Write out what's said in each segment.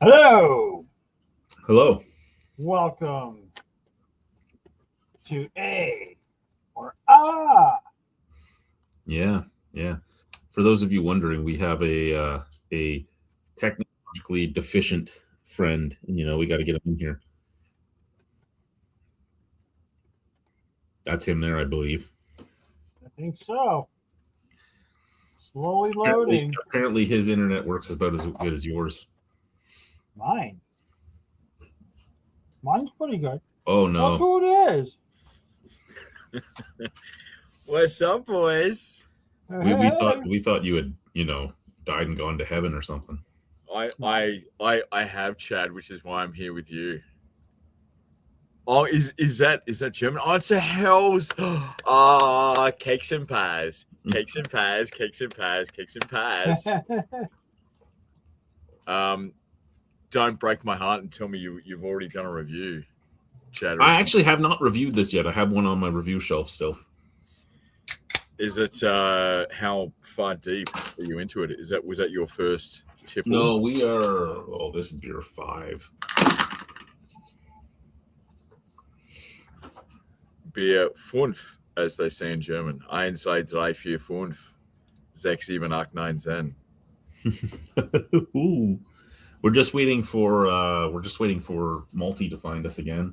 Hello, Hello. welcome to A or Ah. Yeah. For those of you wondering, we have a technologically deficient friend, and we got to get him in here. That's him there, I believe. I think so. Slowly Apparently, loading. apparently his internet works about as good as yours. Mine. Mine's pretty good. Oh Look no. who it is. What's up, boys? We thought you had, died and gone to heaven or something. I have Chad, which is why I'm here with you. Oh, is that German? Oh, it's a hell's cakes and pies. Cakes and pies, cakes and pies, cakes and pies. Don't break my heart and tell me you've already done a review, Chad. I actually have not reviewed this yet. I have one on my review shelf still. Is it how far deep are you into it? Was that your first tipple? No, we are. Oh, this is beer 5. Beer 5, as they say in German. 1, 2, 3, 4, 5, 6, 7, 8, 9, 10. Ooh. We're just waiting for Malty to find us again.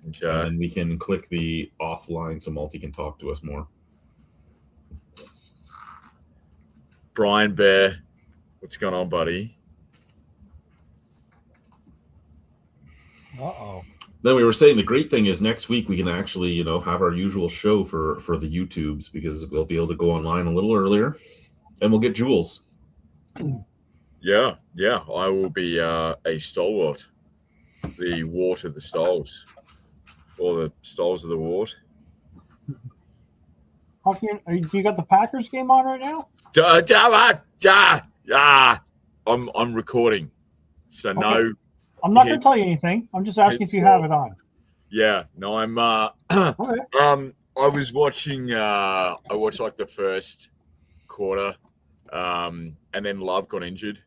Okay. And then we can click the offline so Malty can talk to us more. Brian Bear, what's going on, buddy? Uh-oh. Then we were saying the great thing is next week we can actually, have our usual show for the YouTubes because we'll be able to go online a little earlier and we'll get Jules. Yeah. I will be a stalwart. The wart of the stalls. Or the stalls of the wart. Do you got the Packers game on right now? I'm recording. So Okay. no. I'm not going to tell you anything. I'm just asking if you have it on. Yeah, no, I'm Okay. I was watching I watched like the first quarter, and then Love got injured,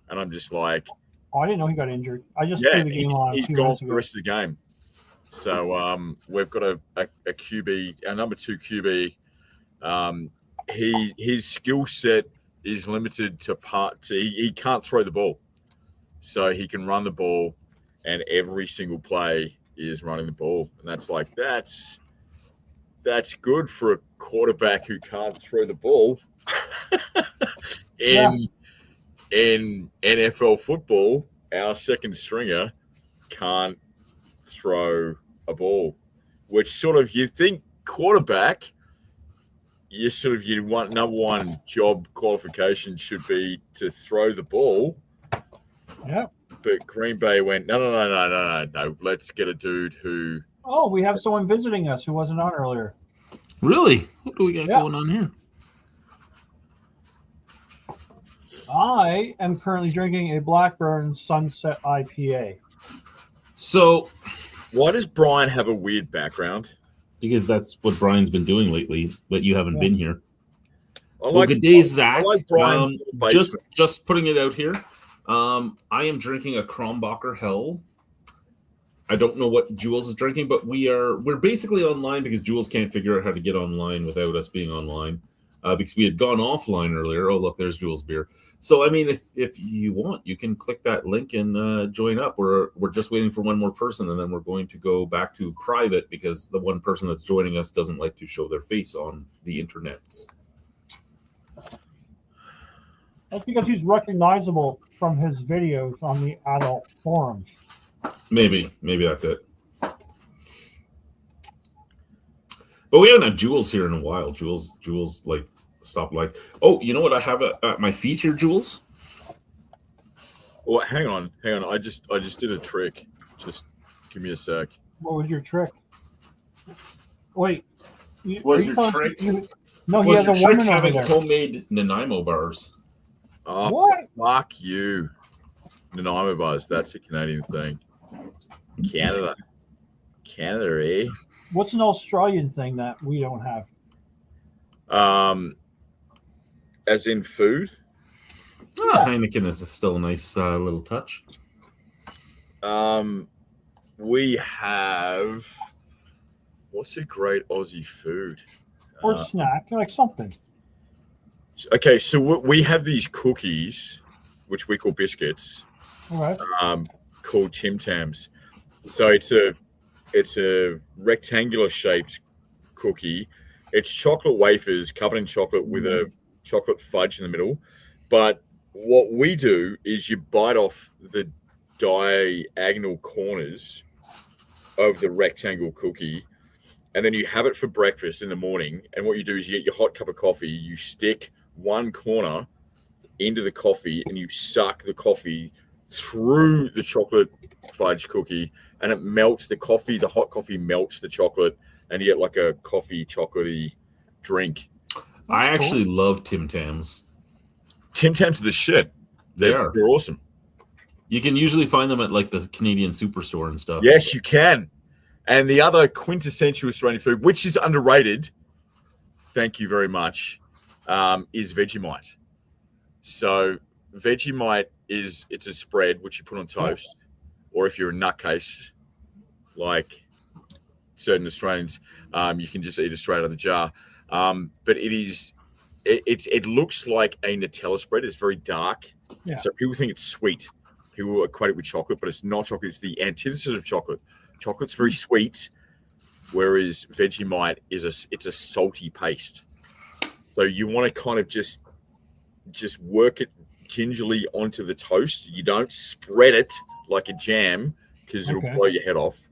and I'm just like, Oh, I didn't know he got injured. I just threw the game on. he's gone for the rest of the game. So we've got a QB, a number 2 QB. His skill set is limited to he can't throw the ball. So he can run the ball, and every single play is running the ball. And that's good for a quarterback who can't throw the ball. In NFL football, our second stringer can't throw a ball, which sort of you think quarterback, you want number one job qualification should be to throw the ball. Yeah. But Green Bay went, no. Let's get a dude who. Oh, we have someone visiting us who wasn't on earlier. Really? What do we got going on here? I am currently drinking a Blackburn Sunset IPA. So, why does Brian have a weird background? Because that's what Brian's been doing lately, but you haven't been here. Good day, Zach. I like Brian's just putting it out here. I am drinking a Krombacher Hell. I don't know what Jules is drinking, but we're basically online because Jules can't figure out how to get online without us being online. Because we had gone offline earlier. Oh, look, there's Jules' beer. So, I mean, if you want, you can click that link and join up. We're just waiting for one more person, and then we're going to go back to private because the one person that's joining us doesn't like to show their face on the internets. That's because he's recognizable from his videos on the adult forums. Maybe that's it. But we haven't had Jules here in a while. Jules stopped like. Oh, you know what I have at my feet here, Jules? Well, hang on. I just did a trick. Just give me a sec. What was your trick? Wait. Was your trick? No, he has a woman over there. Homemade Nanaimo bars. Oh, what? Fuck you. Nanaimo bars. That's a Canadian thing. Canada, eh? What's an Australian thing that we don't have? As in food? Heineken is still a nice little touch. We have what's a great Aussie food? Or snack, like something. Okay, so we have these cookies, which we call biscuits, All right. called Tim Tams. So it's a rectangular shaped cookie. It's chocolate wafers covered in chocolate with a chocolate fudge in the middle. But what we do is you bite off the diagonal corners of the rectangle cookie, and then you have it for breakfast in the morning. And what you do is you get your hot cup of coffee, you stick one corner into the coffee, and you suck the coffee through the chocolate fudge cookie, and it melts the coffee. The hot coffee melts the chocolate, and you get like a coffee chocolatey drink. I actually love Tim Tams. Tim Tams are the shit. They're awesome. You can usually find them at like the Canadian Superstore and stuff. Yes, you can. And the other quintessential Australian food, which is underrated, thank you very much, is Vegemite. So Vegemite it's a spread which you put on toast, or if you're a nutcase, like certain Australians, you can just eat it straight out of the jar. But it looks like a Nutella spread. It's very dark. Yeah. So people think it's sweet. People equate it with chocolate, but it's not chocolate. It's the antithesis of chocolate. Chocolate's very sweet, whereas Vegemite it's a salty paste. So you want to kind of just work it gingerly onto the toast. You don't spread it like a jam because it'll blow your head off,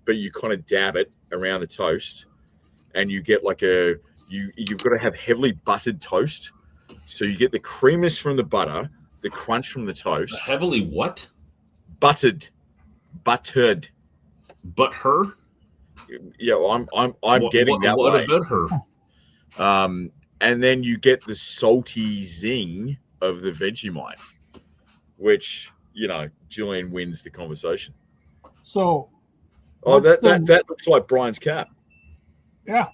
but you kind of dab it around the toast, and you get like you've got to have heavily buttered toast. So you get the creaminess from the butter, the crunch from the toast. Heavily what? Buttered. But her? Yeah, I'm getting that what way. What about her? And then you get the salty zing of the Vegemite, which, Julian wins the conversation. So, that looks like Brian's cap. Yeah.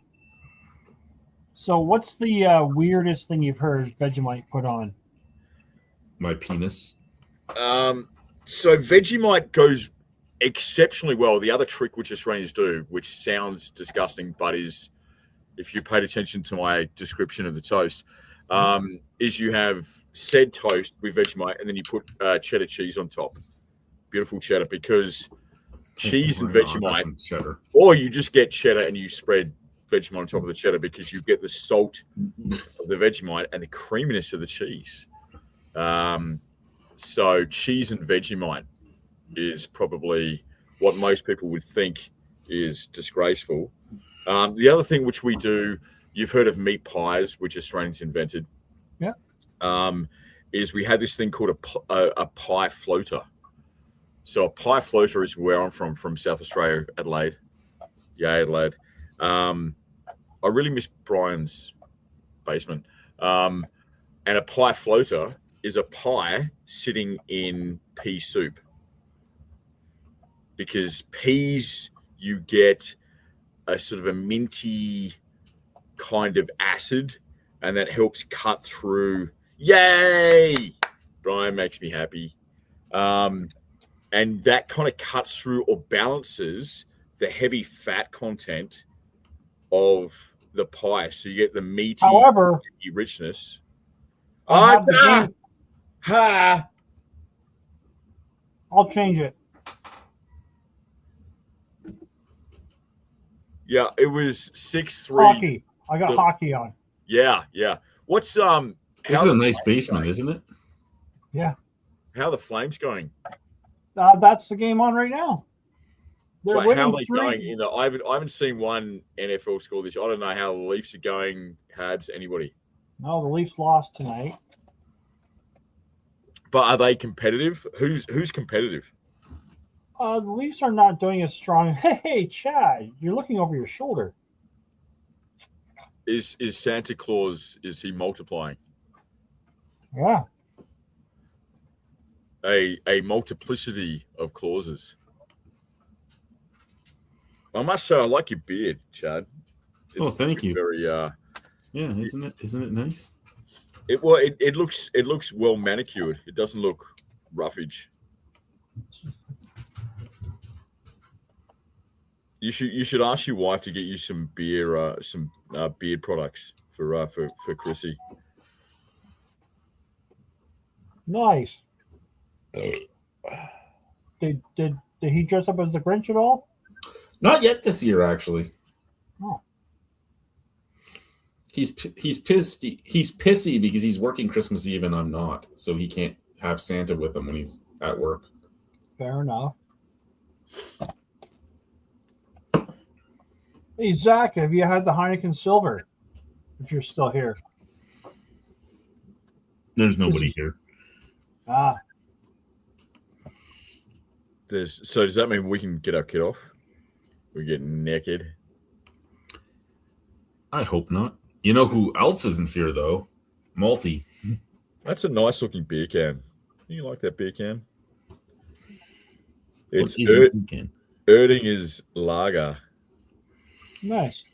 So, what's the weirdest thing you've heard Vegemite put on? My penis. So Vegemite goes exceptionally well. The other trick which Australians do, which sounds disgusting, but is, if you paid attention to my description of the toast, is you have said toast with Vegemite, and then you put cheddar cheese on top. Beautiful cheddar, because cheese and Vegemite, cheddar. Or you just get cheddar and you spread Vegemite on top of the cheddar, because you get the salt of the Vegemite and the creaminess of the cheese. So cheese and Vegemite is probably what most people would think is disgraceful. The other thing which we do, you've heard of meat pies, which Australians invented. Yeah. Is we have this thing called a pie floater. So a pie floater is where I'm from South Australia, Adelaide. Yeah, Adelaide. I really miss Brian's basement. And a pie floater is a pie sitting in pea soup. Because peas, you get a sort of a minty kind of acid, and that helps cut through. Yay! Brian makes me happy. And that kind of cuts through or balances the heavy fat content of the pie. So you get the meaty richness. I'll change it. Yeah, it was 6-3. Hockey. I got hockey on. Yeah. What's This is a nice basement, isn't it? Yeah. How are the Flames going? That's the game on right now. They're winning. How are they going? I haven't seen one NFL score this year. I don't know how the Leafs are going. Habs, anybody? No, the Leafs lost tonight. But are they competitive? Who's competitive? The Leafs are not doing as strong. Hey, Chad, you're looking over your shoulder. Is Santa Claus, is he multiplying? Yeah. A multiplicity of clauses. I must say, I like your beard, Chad. Thank you. Very yeah, isn't it nice? It looks well manicured. It doesn't look roughage. You should ask your wife to get you some beer, beard products for Chrissy. Nice. Did he dress up as the Grinch at all? Not yet this year, actually. Oh. He's pissed. He's pissy because he's working Christmas Eve and I'm not, so he can't have Santa with him when he's at work. Fair enough. Hey, Zach, have you had the Heineken Silver? If you're still here. There's nobody here. Ah. So does that mean we can get our kid off? We get naked? I hope not. You know who else isn't here, though? Malty. That's a nice looking beer can. You like that beer can? It's Erdinger's Lager. Nice.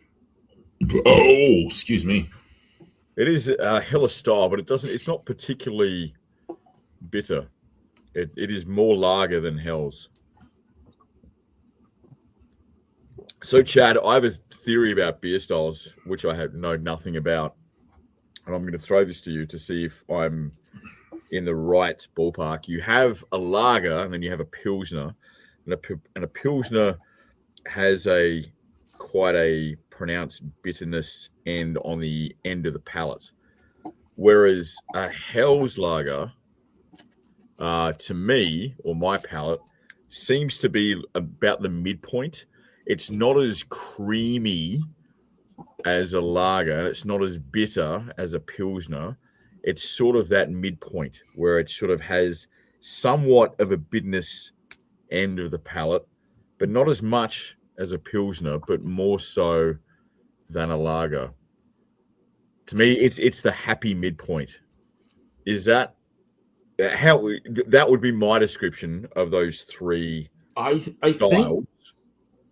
Oh, excuse me. It is a hella style, but it's not particularly bitter. It is more lager than Hell's. So, Chad, I have a theory about beer styles, which I know nothing about. And I'm going to throw this to you to see if I'm in the right ballpark. You have a lager, and then you have a Pilsner. And a Pilsner has quite a pronounced bitterness end on the end of the palate. Whereas a Hell's lager, to me, or my palate, seems to be about the midpoint. It's not as creamy as a lager, and it's not as bitter as a Pilsner. It's sort of that midpoint where it sort of has somewhat of a bitterness end of the palate, but not as much as a Pilsner, but more so than a lager. To me, it's the happy midpoint. Is that how that would be my description of those three styles?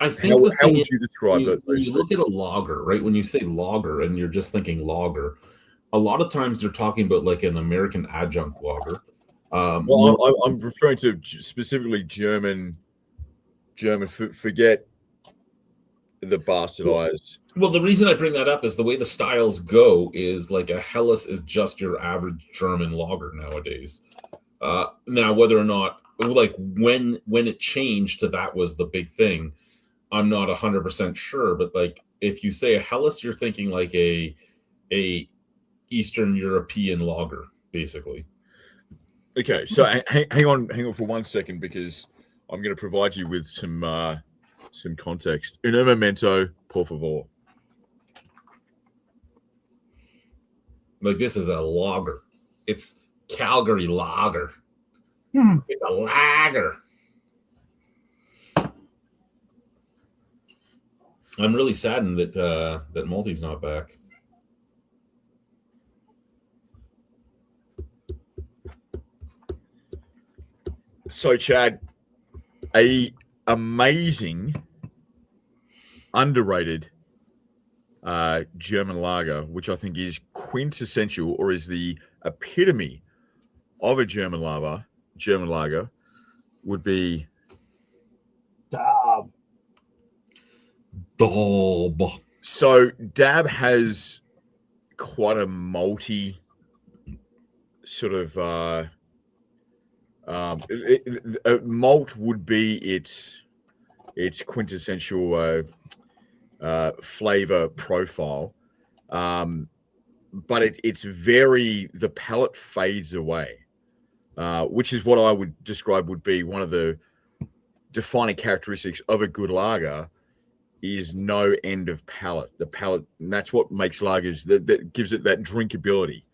I think how would you describe that? When you look at a lager, right? When you say lager and you're just thinking lager, a lot of times they're talking about like an American adjunct lager. I'm referring to specifically German. Forget the bastardized. Well, the reason I bring that up is the way the styles go is like a Helles is just your average German lager nowadays. Now, whether or not like when it changed to that was the big thing, I'm not 100% sure. But like if you say a Helles, you're thinking like a Eastern European lager, basically. Okay, so hang on for 1 second because I'm going to provide you with some context. Un momento, por favor. Like this is a lager. It's Calgary lager. It's a lager. I'm really saddened that that Malty's not back. So, Chad, a amazing, underrated German lager, which I think is quintessential or is the epitome of a German lager, would be Dab. So Dab has quite a malty sort of malt would be its quintessential flavor profile, but it's very, the palate fades away, which is what I would describe would be one of the defining characteristics of a good lager is no end of palate. The palate, and that's what makes lagers, that gives it that drinkability.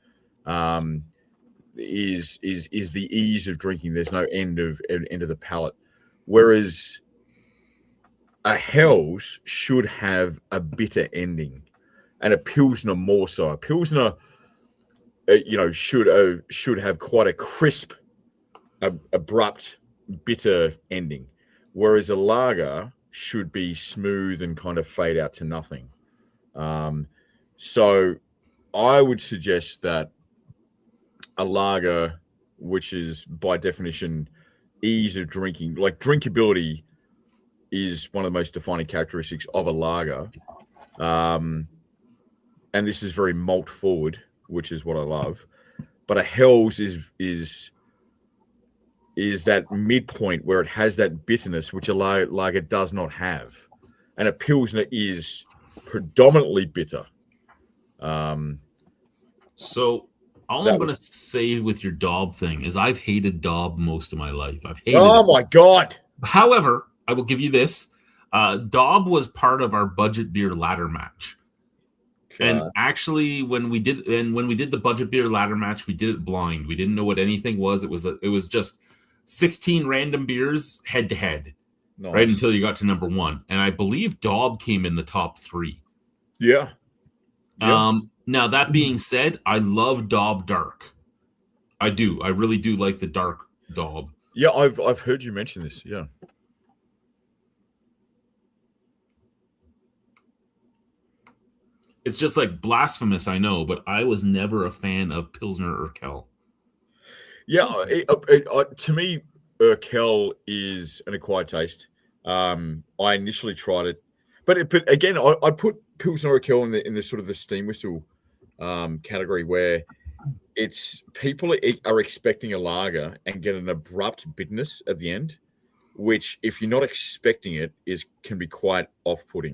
Is the ease of drinking. There's no end of the palate. Whereas a Hell's should have a bitter ending, and a Pilsner more so. A Pilsner, should have quite a crisp, abrupt, bitter ending. Whereas a lager should be smooth and kind of fade out to nothing. So I would suggest that a lager, which is by definition ease of drinking, like drinkability, is one of the most defining characteristics of a lager. And this is very malt forward, which is what I love. But a Hell's is that midpoint where it has that bitterness, which a lager does not have. And a Pilsner is predominantly bitter. So all I'm going to say with your Daub thing is I've hated Daub most of my life. I've hated Oh, it. my God. However, I will give you this. Daub was part of our budget beer ladder match. And actually, when we did the budget beer ladder match, we did it blind. We didn't know what anything was. It was just 16 random beers head to head, right until you got to number 1. And I believe Daub came in the top 3. Yeah. Now that being said, I love Daub Dark. I do. I really do like the dark Daub. Yeah, I've heard you mention this. Yeah. It's just like blasphemous, I know, but I was never a fan of Pilsner Urquell. Yeah, to me, Urquell is an acquired taste. I initially tried it, but again, I put Pilsner Urquell in the sort of the steam whistle category, where it's people are expecting a lager and get an abrupt bitterness at the end, which, if you're not expecting it, can be quite off-putting.